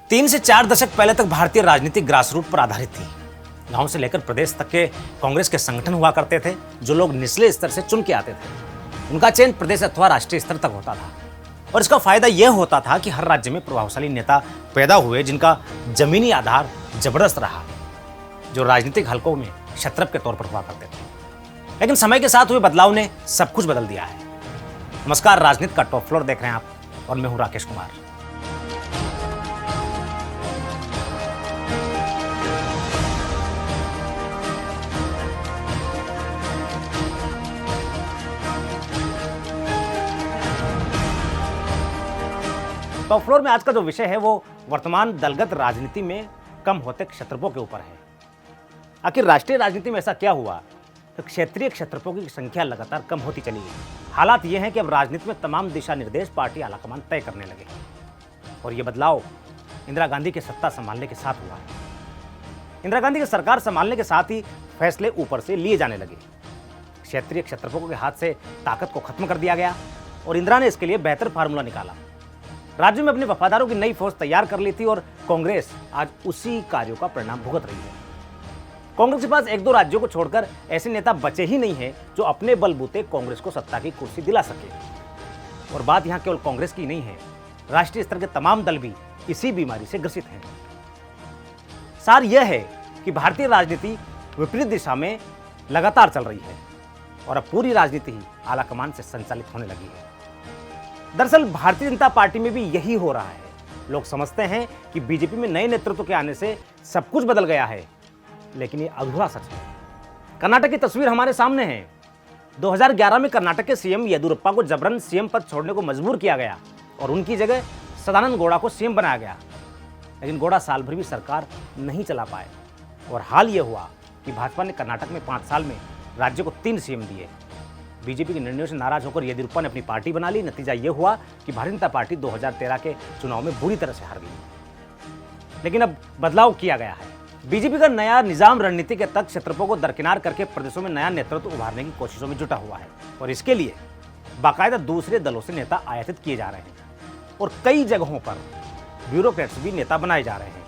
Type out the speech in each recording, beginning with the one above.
3 से 4 दशक पहले तक भारतीय राजनीति ग्रासरूट पर आधारित थी। गांव से लेकर प्रदेश तक के कांग्रेस के संगठन हुआ करते थे, जो लोग निचले स्तर से चुन के आते थे। उनका चयन प्रदेश अथवा राष्ट्रीय स्तर तक होता था और इसका फायदा यह होता था कि हर राज्य में प्रभावशाली नेता पैदा हुए, जिनका जमीनी आधार जबरदस्त रहा, जो राजनीतिक हलकों में क्षत्रप के तौर पर हुआ करते थे। लेकिन समय के साथ हुए बदलाव ने सब कुछ बदल दिया है। नमस्कार, राजनीति का टॉप फ्लोर देख रहे हैं आप और मैं हूं राकेश कुमार। टॉप फ्लोर में आज का जो विषय है वो वर्तमान दलगत राजनीति में कम होते क्षत्रपों के ऊपर है। आखिर राष्ट्रीय राजनीति में ऐसा क्या हुआ तो क्षेत्रीय क्षत्रपों की संख्या लगातार कम होती चली गई। हालात ये हैं कि अब राजनीति में तमाम दिशा निर्देश पार्टी आलाकमान तय करने लगे और ये बदलाव इंदिरा गांधी के सत्ता संभालने के साथ हुआ है। इंदिरा गांधी की सरकार संभालने के साथ ही फैसले ऊपर से लिए जाने लगे। क्षेत्रीय क्षत्रपों के हाथ से ताकत को खत्म कर दिया गया और इंदिरा ने इसके लिए बेहतर फार्मूला निकाला। राज्य में अपने वफादारों की नई फौज तैयार कर ली थी और कांग्रेस आज उसी कार्यों का परिणाम भुगत रही है। कांग्रेस के पास 1-2 राज्यों को छोड़कर ऐसे नेता बचे ही नहीं हैं जो अपने बलबूते कांग्रेस को सत्ता की कुर्सी दिला सके। और बात यहां केवल कांग्रेस की नहीं है, राष्ट्रीय स्तर के तमाम दल भी इसी बीमारी से ग्रसित हैं। सार यह है कि भारतीय राजनीति विपरीत दिशा में लगातार चल रही है और अब पूरी राजनीति ही आलाकमान से संचालित होने लगी है। दरअसल भारतीय जनता पार्टी में भी यही हो रहा है। लोग समझते हैं कि बीजेपी में नए नेतृत्व के आने से सब कुछ बदल गया है, लेकिन ये अधूरा सच है। कर्नाटक की तस्वीर हमारे सामने है। 2011 में कर्नाटक के सीएम येदियुरप्पा को जबरन सीएम पद छोड़ने को मजबूर किया गया और उनकी जगह सदानंद गौड़ा को सीएम बनाया गया। लेकिन गौड़ा साल भर भी सरकार नहीं चला पाए और हाल ये हुआ कि भाजपा ने कर्नाटक में 5 साल में राज्य को 3 सीएम दिए। बीजेपी के निर्णयों से नाराज होकर येदियुरप्पा ने अपनी पार्टी बना ली। नतीजा यह हुआ कि भारतीय जनता पार्टी 2013 के चुनाव में बुरी तरह से हार गई। लेकिन अब बदलाव किया गया है। बीजेपी का नया निजाम रणनीति के तक क्षत्रपों को दरकिनार करके प्रदेशों में नया नेतृत्व उभारने की कोशिशों में जुटा हुआ है और इसके लिए बाकायदा दूसरे दलों से नेता आयातित किए जा रहे हैं और कई जगहों पर ब्यूरोक्रेट्स भी नेता बनाए जा रहे हैं।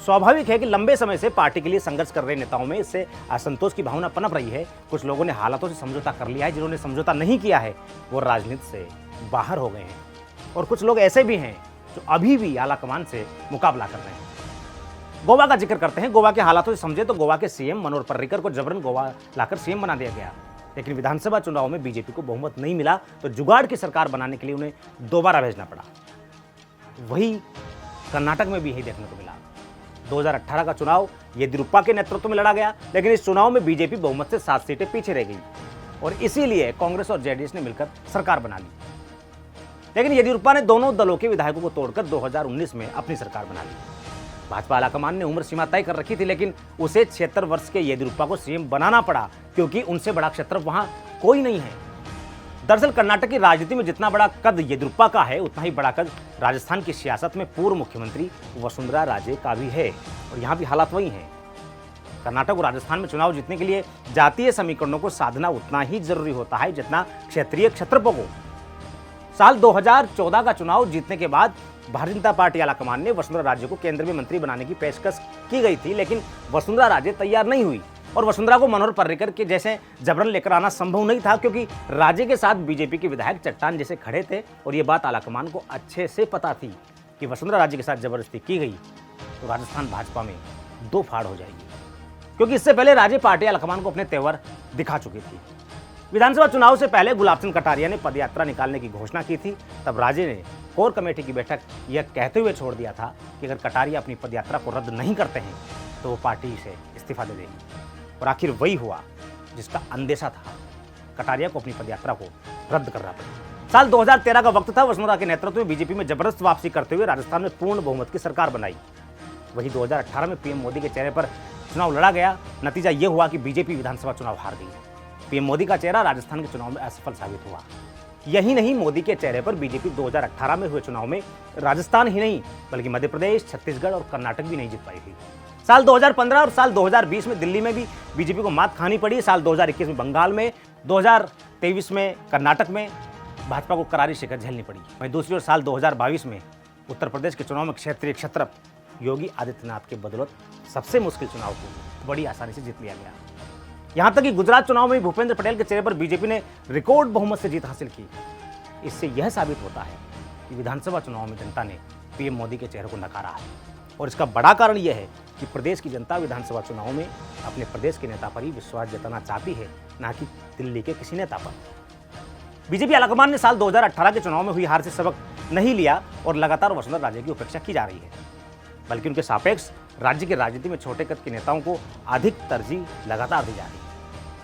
स्वाभाविक है कि लंबे समय से पार्टी के लिए संघर्ष कर रहे नेताओं में इससे असंतोष की भावना पनप रही है। कुछ लोगों ने हालातों से समझौता कर लिया है, जिन्होंने समझौता नहीं किया है वो राजनीति से बाहर हो गए हैं और कुछ लोग ऐसे भी हैं जो अभी भी आलाकमान से मुकाबला कर रहे हैं। गोवा का जिक्र करते हैं। गोवा के हालातों से समझे तो गोवा के सीएम मनोहर पर्रिकर को जबरन गोवा लाकर सीएम बना दिया गया, लेकिन विधानसभा चुनाव में बीजेपी को बहुमत नहीं मिला तो जुगाड़ की सरकार बनाने के लिए उन्हें दोबारा भेजना पड़ा। वही कर्नाटक में भी यही देखने को मिला। 2018 का चुनाव येदियुरप्पा के नेतृत्व में लड़ा गया, लेकिन इस चुनाव में बीजेपी बहुमत से 7 सीटें पीछे रह गई और इसीलिए कांग्रेस और जेडीएस ने मिलकर सरकार बना ली। लेकिन येदियुरप्पा ने दोनों दलों के विधायकों को तोड़कर 2019 में अपनी सरकार बना ली। भाजपा आलाकमान ने उम्र सीमा तय कर रखी थी, लेकिन उसे 76 वर्ष के येदियुरप्पा को सीएम बनाना पड़ा क्योंकि उनसे बड़ा क्षत्रप वहां कोई नहीं है। दरअसल कर्नाटक की राजनीति में जितना बड़ा कद येदियुरप्पा का है, उतना ही बड़ा कद राजस्थान की सियासत में पूर्व मुख्यमंत्री वसुंधरा राजे का भी है और यहाँ भी हालात वही हैं। कर्नाटक और राजस्थान में चुनाव जीतने के लिए जातीय समीकरणों को साधना उतना ही जरूरी होता है जितना क्षेत्रीय क्षत्रपों को। साल 2014 का चुनाव जीतने के बाद भारतीय जनता पार्टी आलाकमान ने वसुंधरा राजे को केंद्र में मंत्री बनाने की पेशकश की गई थी, लेकिन वसुंधरा राजे तैयार नहीं हुई और वसुंधरा को मनोहर पर्रिकर के जैसे जबरन लेकर आना संभव नहीं था क्योंकि राजे के साथ बीजेपी के विधायक चट्टान जैसे खड़े थे और ये बात आलाकमान को अच्छे से पता थी कि वसुंधरा राजे के साथ जबरदस्ती की गई तो राजस्थान भाजपा में 2 फाड़ हो जाएगी, क्योंकि इससे पहले राजे पार्टी आलाकमान को अपने तेवर दिखा चुकी थी। विधानसभा चुनाव से पहले गुलाब चंद कटारिया ने पदयात्रा निकालने की घोषणा की थी। तब राजे ने कोर कमेटी की बैठक यह कहते हुए छोड़ दिया था कि अगर कटारिया अपनी पदयात्रा को रद्द नहीं करते हैं तो वो पार्टी से इस्तीफा दे देंगे और आखिर वही हुआ जिसका अंदेशा था। कटारिया को अपनी पदयात्रा को रद्द करना पड़ा। साल 2013 का वक्त था। वसुंधरा के नेतृत्व में बीजेपी में जबरदस्त वापसी करते हुए राजस्थान में पूर्ण बहुमत की सरकार बनाई। वही 2018 में पीएम मोदी के चेहरे पर चुनाव लड़ा गया। नतीजा यह हुआ कि बीजेपी विधानसभा चुनाव हार गई। पीएम मोदी का चेहरा राजस्थान के चुनाव में असफल साबित हुआ। यही नहीं, मोदी के चेहरे पर बीजेपी 2018 में हुए चुनाव में राजस्थान ही नहीं बल्कि मध्य प्रदेश, छत्तीसगढ़ और कर्नाटक भी नहीं जीत पाई थी। साल 2015 और साल 2020 में दिल्ली में भी बीजेपी को मात खानी पड़ी। साल 2021 में बंगाल में, 2023 में कर्नाटक में भाजपा को करारी शिकस्त झेलनी पड़ी। वहीं दूसरी ओर साल 2022 में उत्तर प्रदेश के चुनाव में क्षेत्रीय क्षत्रप योगी आदित्यनाथ के बदौलत सबसे मुश्किल चुनाव को बड़ी आसानी से जीत लिया गया। यहां तक कि गुजरात चुनाव में भूपेंद्र पटेल के चेहरे पर बीजेपी ने रिकॉर्ड बहुमत से जीत हासिल की। इससे यह साबित होता है कि विधानसभा चुनाव में जनता ने पीएम मोदी के चेहरे को नकारा है, और इसका बड़ा कारण यह है कि प्रदेश की जनता विधानसभा चुनाव में अपने प्रदेश के नेता पर ही विश्वास जताना चाहती है, ना कि दिल्ली के किसी नेता पर। बीजेपी आलाकमान ने साल 2018 के चुनाव में हुई हार से सबक नहीं लिया और लगातार वसुंधरा राजे की उपेक्षा की जा रही है, बल्कि उनके सापेक्ष राज्य की राजनीति में छोटे कद के नेताओं को अधिक तरजीह लगातार दी जा रही है।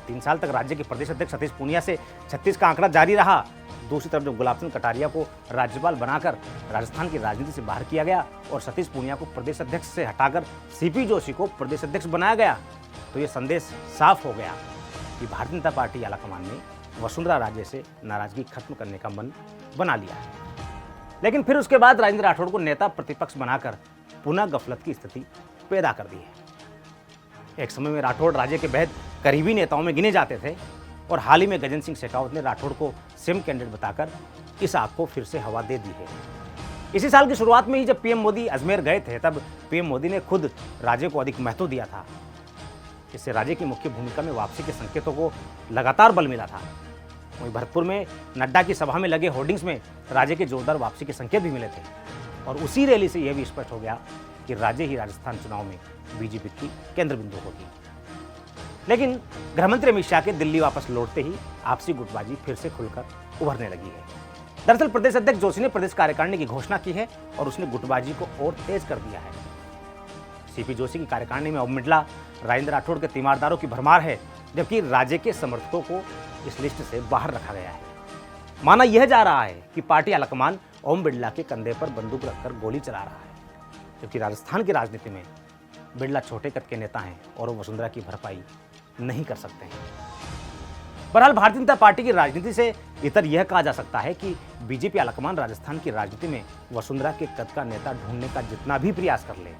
3 साल तक राज्य के प्रदेश अध्यक्ष सतीश पूनिया से 36 का आंकड़ा जारी रहा। दूसरी तरफ जब गुलाब चंद कटारिया को राज्यपाल बनाकर राजस्थान की राजनीति से बाहर किया गया और सतीश पूनिया को प्रदेश अध्यक्ष से हटाकर सीपी जोशी को प्रदेश अध्यक्ष बनाया गया, तो यह संदेश साफ हो गया कि भारतीय जनता पार्टी आलाकमान ने वसुंधरा राजे से नाराजगी खत्म करने का मन बना लिया है। लेकिन फिर उसके बाद राजेंद्र राठौड़ को नेता प्रतिपक्ष बनाकर पुनः गफलत की स्थिति पैदा कर दी है। एक समय में राठौड़ राज्य के बेहद करीबी नेताओं में गिने जाते थे, और हाल ही में गजेंद्र सिंह शेखावत ने राठौड़ को सीएम कैंडिडेट बताकर इस आग को फिर से हवा दे दी है। इसी साल की शुरुआत में ही जब पीएम मोदी अजमेर गए थे, तब पीएम मोदी ने खुद राज्य को अधिक महत्व दिया था। इससे राज्य की मुख्य भूमिका में वापसी के संकेतों को लगातार बल मिला था। वहीं भरतपुर में नड्डा की सभा में लगे होर्डिंग्स में राज्य के जोरदार वापसी के संकेत भी मिले थे, और उसी रैली से यह भी स्पष्ट हो गया कि राज्य ही राजस्थान चुनाव में बीजेपी की केंद्र बिंदु होगी। लेकिन गृहमंत्री अमित शाह के दिल्ली वापस लौटते ही आपसी गुटबाजी फिर से खुलकर उभरने लगी है। दरअसल प्रदेश अध्यक्ष जोशी ने प्रदेश कार्यकारिणी की घोषणा की है और उसने गुटबाजी को और तेज कर दिया है। सीपी जोशी की कार्यकारिणी में ओम बिड़ला, राजेंद्र राठौड़ के तीमारदारों की भरमार है, जबकि राज्य के समर्थकों को इस लिस्ट से बाहर रखा गया है। माना यह जा रहा है कि पार्टी आलाकमान ओम बिड़ला के कंधे पर बंदूक रखकर गोली चला रहा है, जबकि राजस्थान की राजनीति में बिड़ला छोटे कद के नेता हैं और वो वसुंधरा की भरपाई नहीं कर सकते हैं। बहरहाल भारतीय जनता पार्टी की राजनीति से इतर यह कहा जा सकता है कि बीजेपी आलाकमान राजस्थान की राजनीति में वसुंधरा के कद का नेता ढूंढने का जितना भी प्रयास कर ले,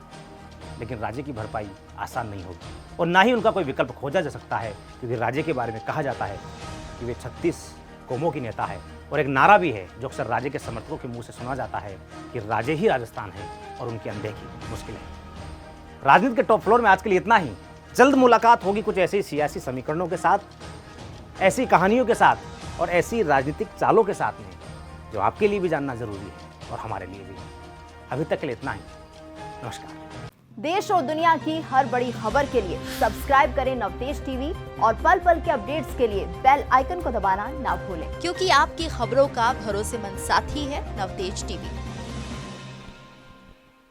लेकिन राज्य की भरपाई आसान नहीं होगी, और ना ही उनका कोई विकल्प खोजा जा सकता है, क्योंकि राज्य के बारे में कहा जाता है कि वे 36 कौमों की नेता है, और एक नारा भी है जो अक्सर राज्य के समर्थकों के मुंह से सुना जाता है कि राज्य ही राजस्थान है और उनकी अनदेखी मुश्किल है। राजनीति के टॉप फ्लोर में आज के लिए इतना ही। जल्द मुलाकात होगी कुछ ऐसे सियासी समीकरणों के साथ, ऐसी कहानियों के साथ और ऐसी राजनीतिक चालों के साथ में जो आपके लिए भी जानना जरूरी है और हमारे लिए भी। अभी तक के लिए इतना ही। नमस्कार। देश और दुनिया की हर बड़ी खबर के लिए सब्सक्राइब करें नवतेज टीवी, और पल पल के अपडेट्स के लिए बेल आइकन को दबाना ना भूलें, क्योंकि आपकी खबरों का भरोसेमंद साथी है नवतेज टीवी।